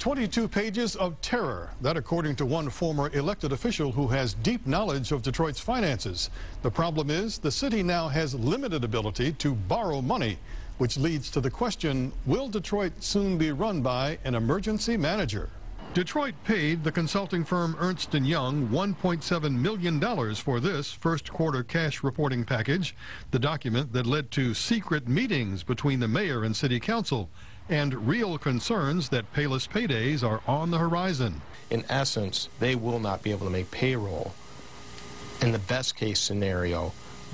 22 pages of terror. That according to one former elected official who has deep knowledge of Detroit's finances. The problem is the city now has limited ability to borrow money, which leads to the question, will Detroit soon be run by an emergency manager? Detroit paid the consulting firm Ernst & Young $1.7 million for this first quarter cash reporting package, the document that led to secret meetings between the mayor and city council and real concerns that payless paydays are on the horizon. In essence, they will not be able to make payroll in the best case scenario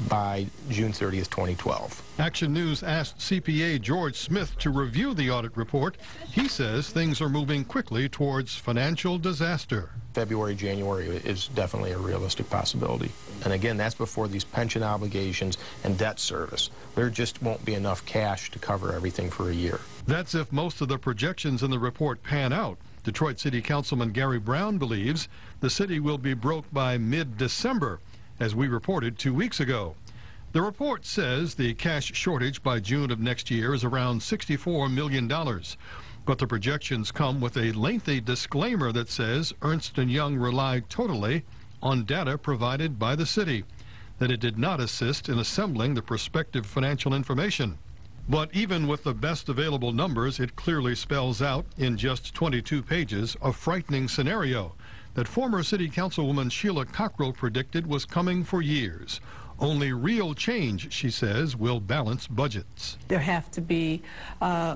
by June 30th, 2012. Action News asked CPA George Smith to review the audit report. He says things are moving quickly towards financial disaster. February, January is definitely a realistic possibility. And again, that's before these pension obligations and debt service. There just won't be enough cash to cover everything for a year. That's if most of the projections in the report pan out. Detroit City Councilman Gary Brown believes the city will be broke by mid-December, as we reported 2 weeks ago. The report says the cash shortage by June of next year is around $64 million. But the projections come with a lengthy disclaimer that says Ernst & Young relied totally on data provided by the city, that it did not assist in assembling the prospective financial information. But even with the best available numbers, it clearly spells out in just 22 pages a frightening scenario that former city councilwoman Sheila Cockrell predicted was coming for years. Only real change, she says, will balance budgets. There have to be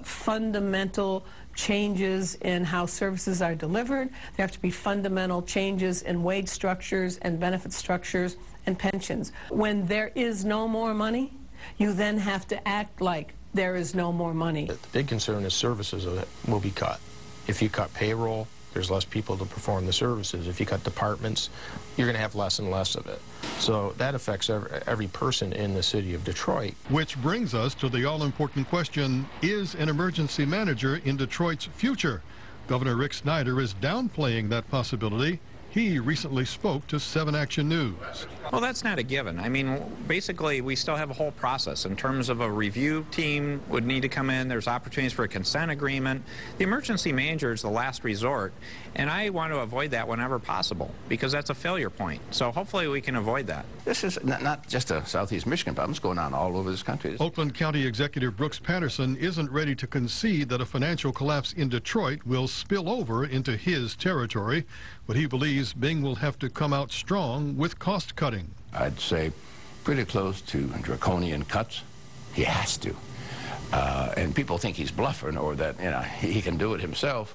fundamental changes in how services are delivered. There have to be fundamental changes in wage structures and benefit structures and pensions. When there is no more money, you then have to act like there is no more money. The big concern is services will be cut. If you cut payroll, there's less people to perform the services. If you cut departments, you're going to have less and less of it. So that affects every person in the city of Detroit. Which brings us to the all-important question, is an emergency manager in Detroit's future? Governor Rick Snyder is downplaying that possibility. He recently spoke to 7 Action News. Well, that's not a given. I mean, basically, we still have a whole process in terms of a review team would need to come in. There's opportunities for a consent agreement. The emergency manager is the last resort, and I want to avoid that whenever possible because that's a failure point. So hopefully we can avoid that. This is not just a Southeast Michigan problem. It's going on all over this country. Oakland County Executive Brooks Patterson isn't ready to concede that a financial collapse in Detroit will spill over into his territory, but he believes Bing will have to come out strong with cost cutting. I'd say pretty close to draconian cuts. He has to. And people think he's bluffing or that he can do it himself.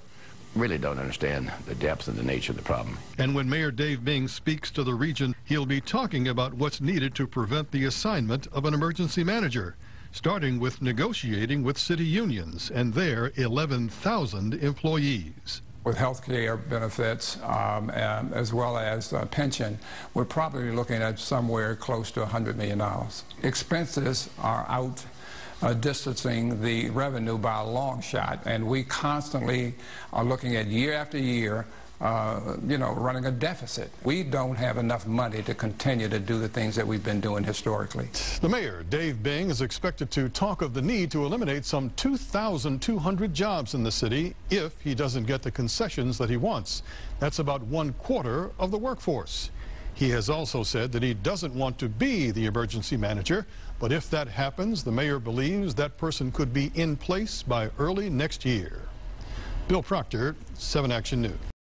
Really don't understand the depth and the nature of the problem. And when Mayor Dave Bing speaks to the region, he'll be talking about what's needed to prevent the assignment of an emergency manager, starting with negotiating with city unions and their 11,000 employees. With health care benefits as well as pension, we're probably looking at somewhere close to $100 million. Expenses are out distancing the revenue by a long shot, and we constantly are looking at year after year running a deficit. We don't have enough money to continue to do the things that we've been doing historically. The mayor, Dave Bing, is expected to talk of the need to eliminate some 2,200 jobs in the city if he doesn't get the concessions that he wants. That's about 1/4 of the workforce. He has also said that he doesn't want to be the emergency manager, but if that happens, the mayor believes that person could be in place by early next year. Bill Proctor, 7 Action News.